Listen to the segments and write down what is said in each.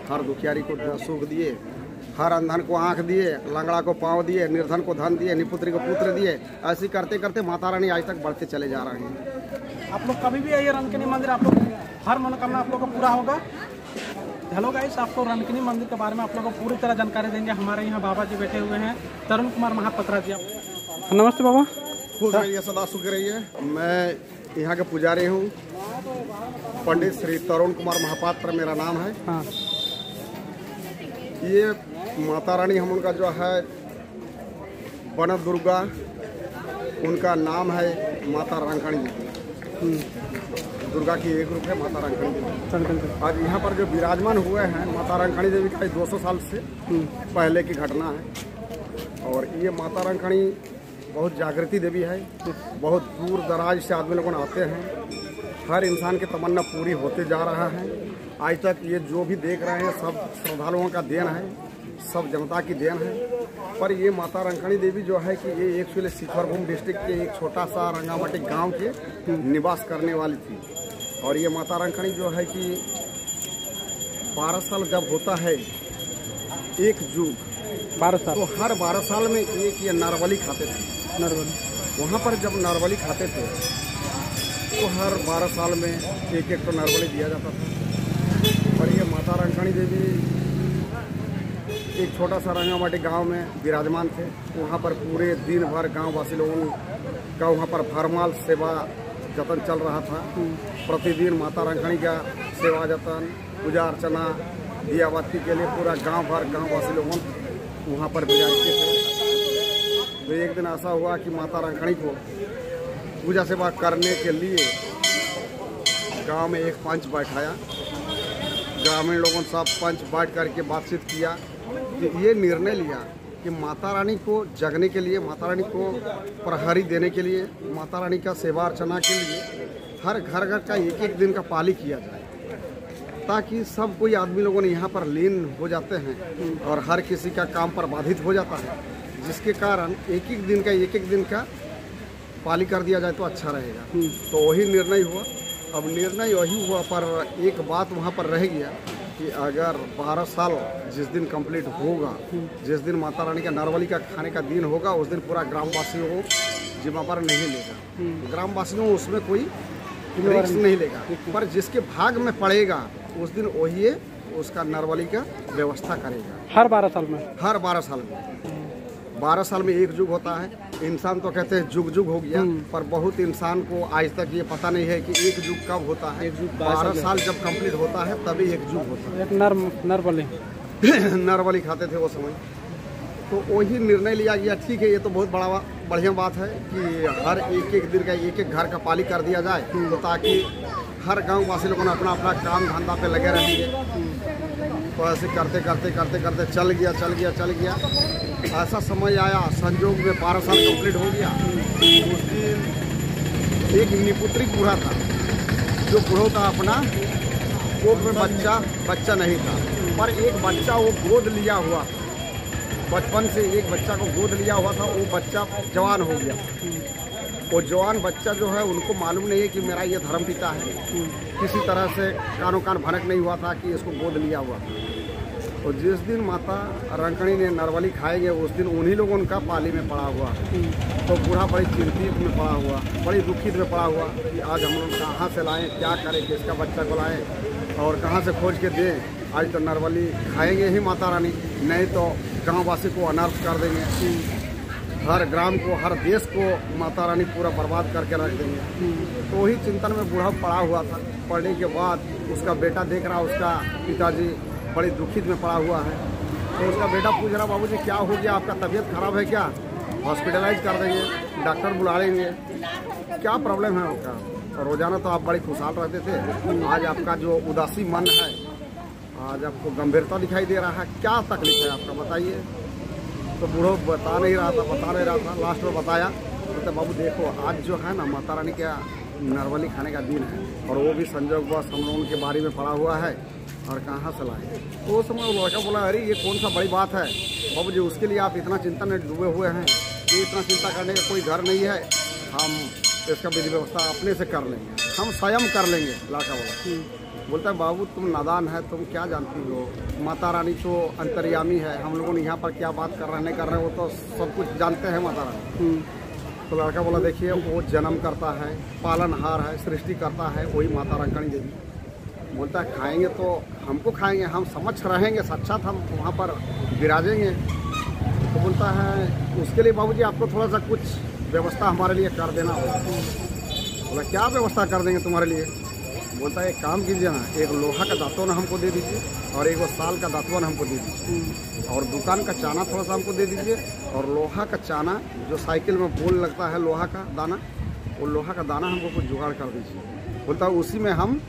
हर दुखियारी को सुख दिए, हर अंधन को आंख दिए, लंगड़ा को पाँव दिए, निर्धन को धन दिए, निपुत्री को पुत्र दिए। ऐसे करते करते माता रानी आज तक बढ़ते चले जा रहे हैं। आप लोग कभी भी आइए रनकिनी मंदिर, आप लोग हर मनोकामना आप लोग का पूरा होगा। हेलो गाइस, आपको रनकिनी मंदिर के बारे में आप लोग को पूरी तरह जानकारी देंगे। हमारे यहाँ बाबा जी बैठे हुए हैं, तरुण कुमार महापात्रा जी। नमस्ते बाबा। खुश रहिए, सदा सुख रहिए। मैं यहाँ के पुजारी हूँ, पंडित श्री तरुण कुमार महापात्र मेरा नाम है। हाँ। ये माता रानी हम उनका जो है वन दुर्गा, उनका नाम है माता रंकणी। दुर्गा की एक रूप है माता रंकणी। आज यहाँ पर जो विराजमान हुए हैं माता रंकणी देवी का 200 साल से पहले की घटना है। और ये माता रंकणी बहुत जागृति देवी है। बहुत दूर दराज से आदमी लोग आते हैं, हर इंसान की तमन्ना पूरी होते जा रहा है। आज तक ये जो भी देख रहे हैं सब श्रद्धालुओं का देन है, सब जनता की देन है। पर ये माता रंकणी देवी जो है कि ये एक्चुअली शिखरभूम डिस्ट्रिक्ट के एक छोटा सा रंगामाटी गांव के निवास करने वाली थी। और ये माता रंकणी जो है कि 12 साल जब होता है एक जुग 12 साल, तो हर 12 साल में एक ये नरबली खाते थे। नरबली वहाँ पर जब नरबली खाते थे तो हर 12 साल में एक तो नरबली दिया जाता था। और ये माता रंकणी देवी एक छोटा सा रंगामाटी गांव में विराजमान थे। वहाँ पर पूरे दिन भर गाँव वासी लोगों का वहाँ पर भरमाल सेवा जतन चल रहा था। प्रतिदिन माता रंकणी का सेवा जतन, पूजा अर्चना, दिया बाती के लिए पूरा गांव भर गाँव वासी लोगों वहाँ पर विराजते थे। तो एक दिन ऐसा हुआ कि माता रंकणी को पूजा सेवा करने के लिए गांव में एक पंच बैठाया। ग्रामीण लोगों सब पंच बैठ करके बातचीत किया कि ये निर्णय लिया कि माता रानी को जगने के लिए, माता रानी को प्रहरी देने के लिए, माता रानी का सेवा अर्चना के लिए हर घर घर का एक एक दिन का पाली किया जाए, ताकि सब कोई आदमी लोगों ने यहाँ पर लीन हो जाते हैं और हर किसी का काम पर बाधित हो जाता है, जिसके कारण एक एक दिन का पाली कर दिया जाए तो अच्छा रहेगा। तो वही निर्णय हुआ। अब निर्णय वही हुआ, पर एक बात वहाँ पर रह गया कि अगर 12 साल जिस दिन कंप्लीट होगा, जिस दिन माता रानी का नरबली का खाने का दिन होगा, उस दिन पूरा ग्रामवासियों को जिम्मा पर नहीं लेगा। ग्रामवासियों उसमें कोई रिस्क नहीं लेगा, पर जिसके भाग में पड़ेगा उस दिन वही उसका नरबली का व्यवस्था करेगा। हर 12 साल में, हर 12 साल में 12 साल में एक जुग होता है। इंसान तो कहते हैं जुग जुग हो गया, पर बहुत इंसान को आज तक ये पता नहीं है कि एक जुग कब होता है। 12 साल जब कंप्लीट होता है तभी एक जुग होता है। एक नरबली नरबली खाते थे वो समय। तो वही निर्णय लिया गया, ठीक है ये तो बहुत बढ़िया बात है कि हर एक एक दिन का एक एक घर का पाली कर दिया जाए, तो ताकि हर गाँव वासी लोगों ने अपना अपना काम धंधा पे लगे रहेंगे। तो ऐसे करते करते करते करते चल गया। ऐसा समय आया, संजोग में 12 साल कंप्लीट हो गया। उस दिन एक निपुत्री बूढ़ा था, जो बूढ़ों का अपना कोख में बच्चा नहीं था, पर एक बच्चा वो गोद लिया हुआ, बचपन से एक बच्चा को गोद लिया हुआ था। वो बच्चा जवान हो गया। वो जवान बच्चा जो है उनको मालूम नहीं है कि मेरा ये धर्म पिता है। किसी तरह से कानो कान भनक नहीं हुआ था कि इसको गोद लिया हुआ था। और जिस दिन माता रंकणी ने नरबली खाएंगे उस दिन उन्हीं लोगों उनका पाली में पड़ा हुआ। तो बूढ़ा बड़ी चिंतित में पड़ा हुआ, बड़ी दुखित में पड़ा हुआ कि आज हम लोग कहाँ से लाएँ, क्या करें, किसका बच्चा को लाएँ और कहाँ से खोज के दें। आज तो नरबली खाएंगे ही माता रानी, नहीं तो गाँव वासी को अनर्थ कर देंगे। हर ग्राम को, हर देश को माता रानी पूरा बर्बाद करके रख देंगे। तो वही चिंतन में बूढ़ा पड़ा हुआ था। पढ़ने के बाद उसका बेटा देख रहा, उसका पिताजी बड़ी दुखित में पड़ा हुआ है। तो उसका बेटा पूछ रहा, बाबूजी क्या हो गया, आपका तबीयत खराब है क्या, हॉस्पिटलाइज कर देंगे, डॉक्टर बुला लेंगे, क्या प्रॉब्लम है आपका। रोजाना तो आप बड़ी खुशहाल रहते थे, आज आपका जो उदासी मन है, आज आपको गंभीरता दिखाई दे रहा है, क्या तकलीफ है आपका बताइए। तो बूढ़ो बता नहीं रहा था। लास्ट में बताया, तो बाबू देखो आज जो है ना माता रानी का नरबली खाने का दिन है और वो भी संजोग बस हम लोगों के बारी में पड़ा हुआ है और कहाँ से लाए। तो उस समय वो लड़का बोला, अरे ये कौन सा बड़ी बात है बाबू जी, उसके लिए आप इतना चिंता में डूबे हुए हैं, ये इतना चिंता करने का कोई घर नहीं है, हम इसका विधि व्यवस्था अपने से कर लेंगे, हम स्वयं कर लेंगे। लड़का बोला बोलता है बाबू तुम नादान है, तुम क्या जानती हो, माता रानी तो अंतर्यामी है, हम लोगों ने यहाँ पर क्या बात कर रहे हैं नहीं कर रहे हैं वो तो सब कुछ जानते हैं माता रानी। तो लड़का बोला देखिए वो जन्म करता है, पालनहार है, सृष्टि करता है, वही माता रंकणी देवी। बोलता है खाएंगे तो हमको खाएंगे, हम समझ रहेंगे, साक्षात हम वहाँ पर विराजेंगे। तो बोलता है उसके लिए बाबूजी आपको थोड़ा सा कुछ व्यवस्था हमारे लिए कर देना होगा। बोला क्या व्यवस्था कर देंगे तुम्हारे लिए? बोलता है एक काम कीजिए ना, एक लोहा का दातवन हमको दे दीजिए और एक वो साल का दातवन हमको दे दीजिए और दुकान का चाना थोड़ा सा हमको दे दीजिए और लोहा का चाना जो साइकिल में बोल लगता है लोहा का दाना, वो लोहा का दाना हमको कुछ जुगाड़ कर दीजिए। बोलता है उसी में हम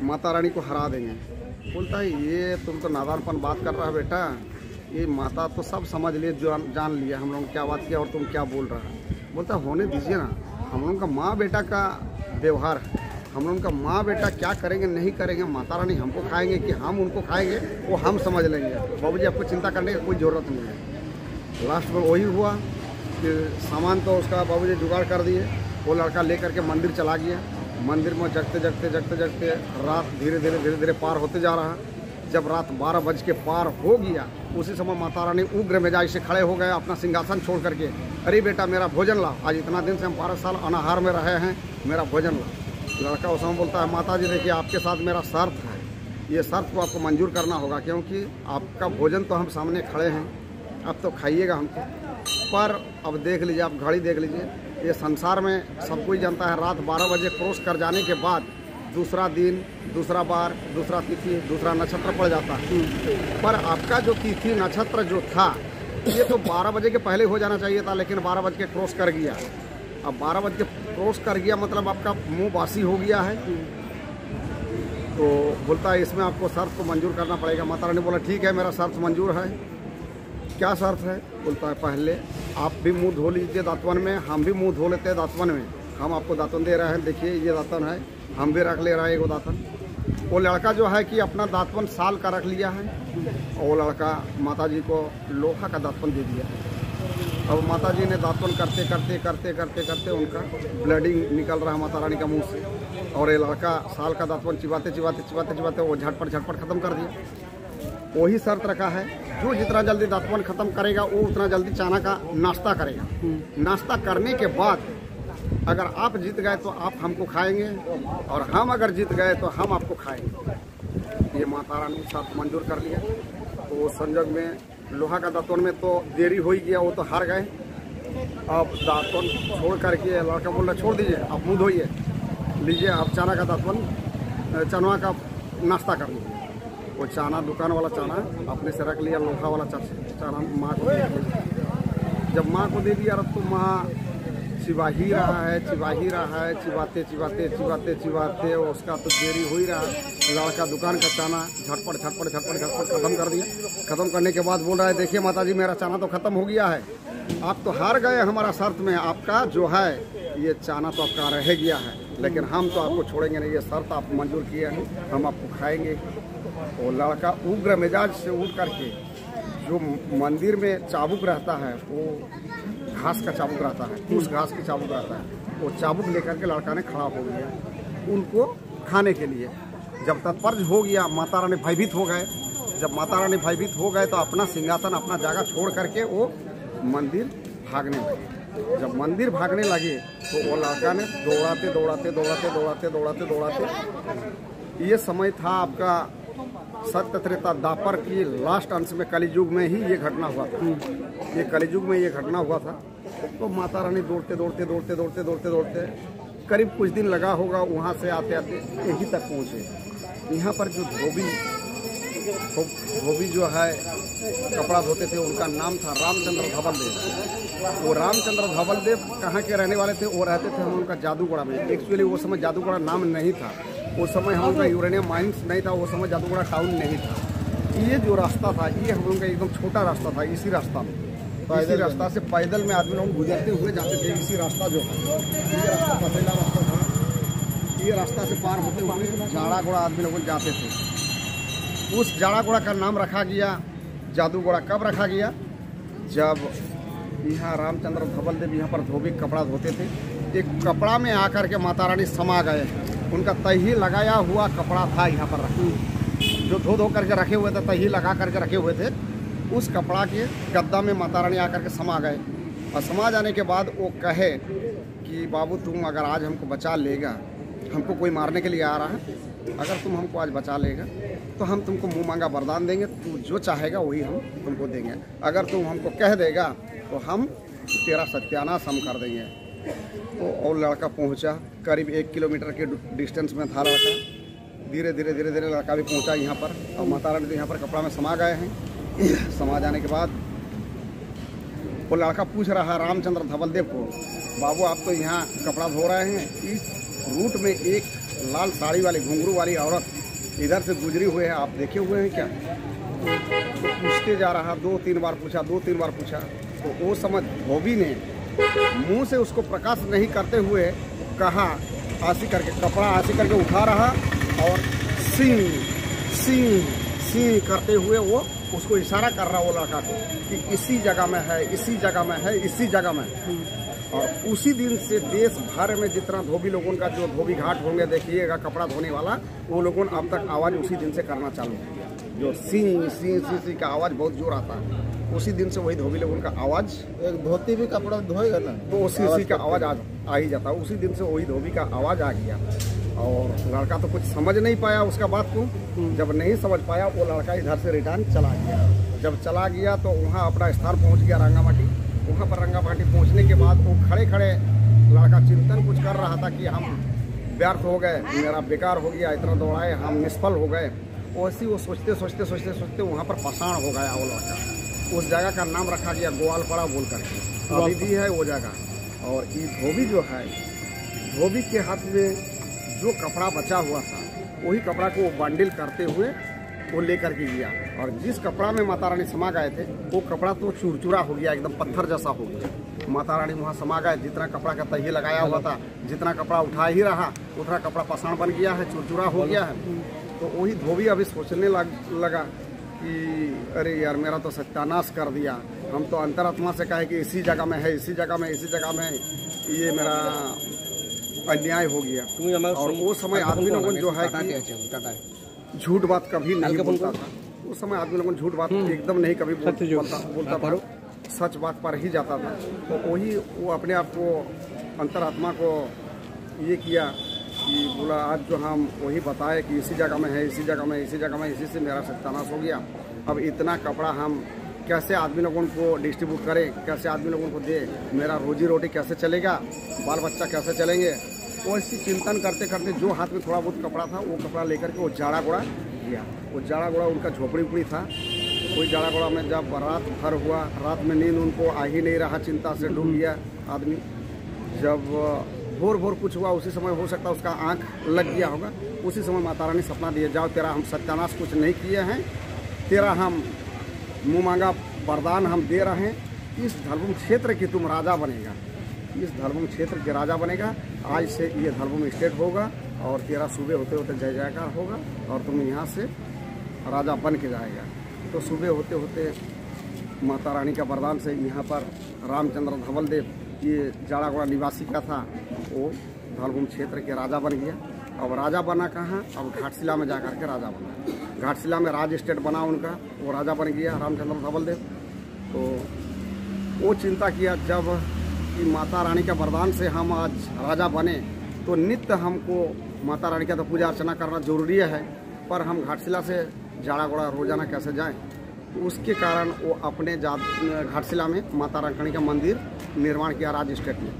माता रानी को हरा देंगे। बोलता है ये तुम तो नादानपन बात कर रहा है बेटा, ये माता तो सब समझ लिए, जान लिया हम लोगों ने क्या बात किया और तुम क्या बोल रहा है। बोलता है होने दीजिए ना, हम लोगों का माँ बेटा का व्यवहार है, हम लोगों का माँ बेटा क्या करेंगे नहीं करेंगे, माता रानी हमको खाएंगे कि हम उनको खाएंगे वो हम समझ लेंगे। बाबूजी आपको चिंता करने की कोई ज़रूरत नहीं है। लास्ट में वही हुआ कि सामान तो उसका बाबूजी जुगाड़ कर दिए। वो लड़का लेकर के मंदिर चला गया। मंदिर में जगते जगते जगते जगते रात धीरे धीरे पार होते जा रहा। जब रात 12 बज के पार हो गया उसी समय माता रानी उग्र मिजाज से खड़े हो गए अपना सिंहासन छोड़ करके। अरे बेटा मेरा भोजन ला, आज इतना दिन से हम 12 साल अनाहार में रहे हैं, मेरा भोजन ला। लड़का उस समय बोलता है माता जी देखिए आपके साथ मेरा शर्त है, ये शर्त को आपको मंजूर करना होगा क्योंकि आपका भोजन तो हम सामने खड़े हैं, अब तो खाइएगा हमको, पर अब देख लीजिए, आप घड़ी देख लीजिए, ये संसार में सब कोई जानता है रात 12 बजे क्रॉस कर जाने के बाद दूसरा दिन, दूसरा बार, दूसरा तिथि, दूसरा नक्षत्र पड़ जाता है। पर आपका जो तिथि नक्षत्र जो था ये तो 12 बजे के पहले हो जाना चाहिए था, लेकिन 12 बज के क्रॉस कर गया। अब 12 बज के क्रॉस कर गया मतलब आपका मुंह बासी हो गया है। तो बोलता है इसमें आपको शर्त को मंजूर करना पड़ेगा। माता रानी बोला ठीक है मेरा शर्त मंजूर है। क्या शर्त है? बोलता है पहले आप भी मुंह धो लीजिए दातवन में, हम भी मुंह धो लेते हैं दातवन में, हम आपको दातवन दे रहे हैं, देखिए ये दातवन है, हम भी रख ले रहे हैं एगो दातवन। वो लड़का जो है कि अपना दातवन साल का रख लिया है और वो लड़का माता जी को लोहा का दातवन दे दिया। अब माता जी ने दातवन करते करते करते करते करते उनका ब्लडिंग निकल रहा है माता रानी का मुंह से, और ये लड़का साल का दातवन चिबाते चिबाते चिबाते चिबाते वो झटपट ख़त्म कर दिया। वही शर्त रखा है जो जितना जल्दी दातवन ख़त्म करेगा वो उतना जल्दी चाना का नाश्ता करेगा। नाश्ता करने के बाद अगर आप जीत गए तो आप हमको खाएंगे और हम अगर जीत गए तो हम आपको खाएंगे। ये माता रानी शर्त मंजूर कर लिया। तो संजोग में लोहा का दातवन में तो देरी हो ही गया, वो तो हार गए। अब दातवन छोड़ करके लड़का बोल रहा छोड़ दीजिए, आप मुँह धोइए, लीजिए आप चाना का दातवन, चनवा का नाश्ता कर लीजिए। वो चाना दुकान वाला चाना अपने से रख लिया, लोहा वाला चाना माँ को दे दिया। जब माँ को दे दिया तो माँ चिबा ही रहा है, चिबाते चिबाते चिबाते चिबाते उसका तो देरी हो ही रहा है। लड़का दुकान का चाना झटपट ख़त्म कर दिया। ख़त्म करने के बाद बोल रहा है देखिए माता जी मेरा चाना तो ख़त्म हो गया है, आप तो हार गए हमारा शर्त में, आपका जो है ये चाना तो आपका रह गया है, लेकिन हम तो आपको छोड़ेंगे नहीं, ये शर्त आप मंजूर किए हैं, हम आपको खाएंगे। वो लड़का उग्र मिजाज से उठ करके जो मंदिर में चाबुक रहता है वो घास का चाबुक रहता है, उस घास की चाबुक रहता है, वो चाबुक लेकर के लड़का ने खड़ा हो गया उनको खाने के लिए। जब तत्पर हो गया माता रानी भयभीत हो गए। जब माता रानी भयभीत हो गए तो अपना सिंहासन अपना जगह छोड़ करके वो मंदिर भागने लगे। जब मंदिर भागने लगे तो वो लड़का ने दौड़ाते ये समय था आपका सत्य त्रेता दापर की लास्ट अंश में कलियुग में ही ये घटना हुआ था। ये कलियुग में ये घटना हुआ था। तो माता रानी दौड़ते करीब कुछ दिन लगा होगा, वहाँ से आते आते यहीं तक पहुँचे। यहाँ पर जो धोबी जो है कपड़ा धोते थे उनका नाम था रामचंद्र धवलदेव। वो रामचंद्र धवलदेव कहाँ के रहने वाले थे? वो रहते थे हम उनका जादूगढ़ा में। एक्चुअली वो समय जादूगढ़ा नाम नहीं था, उस समय हम उनका यूरेनियम माइंस नहीं था, वो समय जादूगढ़ा टाउन नहीं था। ये जो रास्ता था ये हम लोगों का एकदम छोटा रास्ता था। इसी रास्ता में इसी रास्ता से पैदल में आदमी लोग गुजरते हुए जाते थे। इसी रास्ता जो है ये रास्ता पथरीला रास्ता था। ये रास्ता से पार होते हुए जाड़ा घोड़ा आदमी लोग जाते थे। उस जाड़ा घोड़ा का नाम रखा गया जादू घोड़ा। कब रखा गया? जब यहाँ रामचंद्र धवलदेव यहाँ पर धोबी कपड़ा धोते थे। एक कपड़ा में आकर के माता रानी समा गए। उनका तही लगाया हुआ कपड़ा था यहाँ पर रखा, जो धो करके रखे हुए थे, तही लगा करके रखे हुए थे। उस कपड़ा के गद्दा में माता रानी आकर के समा गए, और समा जाने के बाद वो कहे कि बाबू तुम अगर आज हमको बचा लेगा, हमको कोई मारने के लिए आ रहा है, अगर तुम हमको आज बचा लेगा तो हम तुमको मुँह मांगा वरदान देंगे, तू जो चाहेगा वही हम तुमको देंगे। अगर तुम हमको कह देगा तो हम तेरा सत्यानाश हम कर देंगे। तो और लड़का पहुंचा, करीब 1 किलोमीटर के डिस्टेंस में था लड़का। धीरे धीरे धीरे धीरे लड़का भी पहुंचा यहाँ पर, और माता रानी तो यहाँ पर कपड़ा में समा गए हैं। समा जाने के बाद वो लड़का पूछ रहा है रामचंद्र धवलदेव को, बाबू आप तो यहाँ कपड़ा धो रहे हैं, इस रूट में एक लाल साड़ी वाली घुंघरू वाली औरत इधर से गुजरी हुई है, आप देखे हुए हैं क्या? तो पूछते जा रहा, 2-3 बार पूछा, 2-3 बार पूछा। तो वो समय धोबी ने मुंह से उसको प्रकाश नहीं करते हुए कहा, आसी करके कपड़ा आसी करके उठा रहा, और सिंह सिंह सिंह करते हुए वो उसको इशारा कर रहा वो लड़का को कि इसी जगह में है, इसी जगह में है, इसी जगह में है। और उसी दिन से देश भर में जितना धोबी लोगों का जो धोबी घाट होंगे देखिएगा कपड़ा धोने वाला, वो लोगों ने अब तक आवाज़ उसी दिन से करना चालू किया। जो सिंह सिंह सिंह सिंह का आवाज़ बहुत जोर आता है, उसी दिन से वही धोबी लोगों का आवाज़, एक धोती भी कपड़ा धोएगा ना तो उसी का आवाज़ आ ही जाता है। उसी दिन से वही धोबी का आवाज़ आ गया। और लड़का तो कुछ समझ नहीं पाया उसका बात को। जब नहीं समझ पाया वो लड़का इधर से रिटर्न चला गया। जब चला गया तो वहाँ अपना स्थान पहुँच गया रंगामाटी। वहाँ पर रंगामाटी पहुँचने के बाद वो खड़े खड़े लड़का चिंतन कुछ कर रहा था कि हम व्यर्थ हो गए, मेरा बेकार हो गया, इतना दौड़ाए हम निष्फल हो गए। वैसे वो सोचते सोचते सोचते सोचते वहाँ पर पाषाण हो गया वो लड़का। उस जगह का नाम रखा गया ग्वालपड़ा बोल करके, अभी भी है वो जगह। और ये धोबी जो है, धोबी के हाथ में जो कपड़ा बचा हुआ था वही कपड़ा को वो बंडल करते हुए वो लेकर के गया। और जिस कपड़ा में माता रानी समा गए थे वो कपड़ा तो चूरचूरा हो गया, एकदम पत्थर जैसा हो गया। माता रानी वहाँ समा गए, जितना कपड़ा का तही लगाया हुआ था, जितना कपड़ा उठा ही रहा उतना कपड़ा पाषाण बन गया है, चूरचूरा हो गया है। तो वही धोबी अभी सोचने लगा कि अरे यार मेरा तो सत्यानाश कर दिया। हम तो अंतरात्मा से कहे कि इसी जगह में है, इसी जगह में, इसी जगह में, ये मेरा अन्याय हो गया। और वो समय आदमी लोगों जो है कि झूठ बात कभी नहीं बोलता था। उस समय आदमी लोगों झूठ बात एकदम नहीं कभी बोलता था, सच बात पर ही जाता था। तो वही वो अपने आप को अंतरात्मा को ये किया कि बोला आज जो हम वही बताए कि इसी जगह में है, इसी जगह में, इसी जगह में, इसी से मेरा सत्यानाश हो गया। अब इतना कपड़ा हम कैसे आदमी लोगों को डिस्ट्रीब्यूट करें, कैसे आदमी लोगों को दे, मेरा रोजी रोटी कैसे चलेगा, बाल बच्चा कैसे चलेंगे। वो इसी चिंतन करते करते जो हाथ में थोड़ा बहुत कपड़ा था वो कपड़ा लेकर के वो जाड़ा गोड़ा गया। वो जाड़ा गोड़ा उनका झोपड़ी उपड़ी था। कोई जाड़ा गोड़ा में जब रात भर हुआ, रात में नींद उनको आ ही नहीं रहा, चिंता से डूब गया आदमी। जब भोर भोर कुछ हुआ उसी समय हो सकता उसका आँख लग गया होगा। उसी समय माता रानी सपना दिए, जाओ तेरा हम सत्यानाश कुछ नहीं किए हैं, तेरा हम मुँह मांगा वरदान हम दे रहे हैं, इस धर्मभूमि क्षेत्र की तुम राजा बनेगा, इस धर्मभूमि क्षेत्र के राजा बनेगा। आज से ये धर्मभूमि स्टेट होगा और तेरा सूबे होते होते जय जयकार होगा और तुम यहाँ से राजा बन के जाएगा। तो सूबे होते होते माता रानी का वरदान से यहाँ पर रामचंद्र धवलदेव, ये जाड़ागोड़ा निवासी का था, वो धर्मभूमि क्षेत्र के राजा बन गया। अब राजा बना कहाँ? अब घाटशिला में जाकर के राजा बना। घाटशिला में राज स्टेट बना उनका, वो राजा बन गया रामचंद्र धवलदेव। तो वो चिंता किया जब कि माता रानी के वरदान से हम आज राजा बने तो नित्य हमको माता रानी का तो पूजा अर्चना करना जरूरी है, पर हम घाटशिला से जाड़ागोड़ा रोजाना कैसे जाएं। तो उसके कारण वो अपने घाटशिला में माता रंकणी का मंदिर निर्माण किया राज स्टेट में।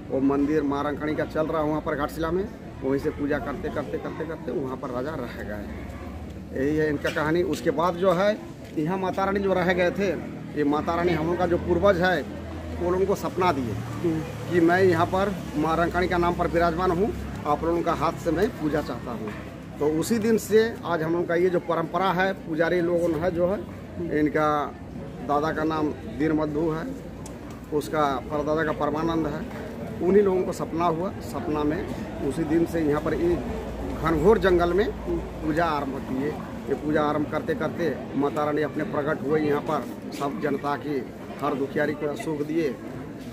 वो मंदिर माँ रंकणी का चल रहा है वहाँ पर घाटशिला में, वहीं से पूजा करते करते करते करते वहाँ पर राजा रह गए। यही है इनका कहानी। उसके बाद जो है यहाँ माता रानी जो रह गए थे, ये माता रानी हम लोग का जो पूर्वज है वो लोगों को सपना दिए कि मैं यहाँ पर माँ रंकाणी का नाम पर विराजमान हूँ, आप लोगों का हाथ से मैं पूजा चाहता हूँ। तो उसी दिन से आज हम लोग का ये जो परंपरा है, पुजारी लोगों है जो है, इनका दादा का नाम दीनबंधु है, उसका परदादा का परमानंद है, उन्हीं लोगों को सपना हुआ। सपना में उसी दिन से यहाँ पर एक घनघोर जंगल में पूजा आरंभ किए। ये पूजा आरंभ करते करते माता रानी अपने प्रकट हुए यहाँ पर, सब जनता की हर दुखियारी को सुख दिए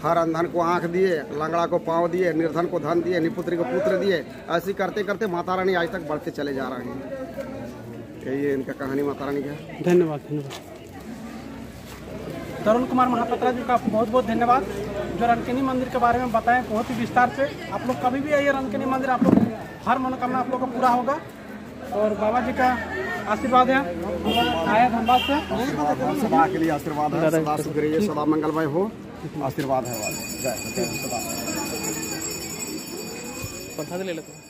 हर अंधन को आँख दिए, लंगड़ा को पाँव दिए, निर्धन को धन दिए, निपुत्री को पुत्र दिए। ऐसे करते करते माता रानी आज तक बढ़ते चले जा रहे हैं। यही है इनका कहानी माता रानी का। धन्यवाद धन्यवाद। तरुण कुमार महापात्रा जी का बहुत बहुत धन्यवाद, जो रनकेनी मंदिर के बारे में बताएं बहुत ही विस्तार से। आप लोग कभी भी आइए रनकेनी मंदिर, आप लोग हर मनोकामना आप लोग का पूरा होगा। और बाबा जी का आशीर्वाद है, आया धनबाद से सदा के लिए आशीर्वाद है, सदा सुख रहिए, सदा मंगलमय हो, आशीर्वाद है। जय सदा। प्रसाद ले लेते हैं।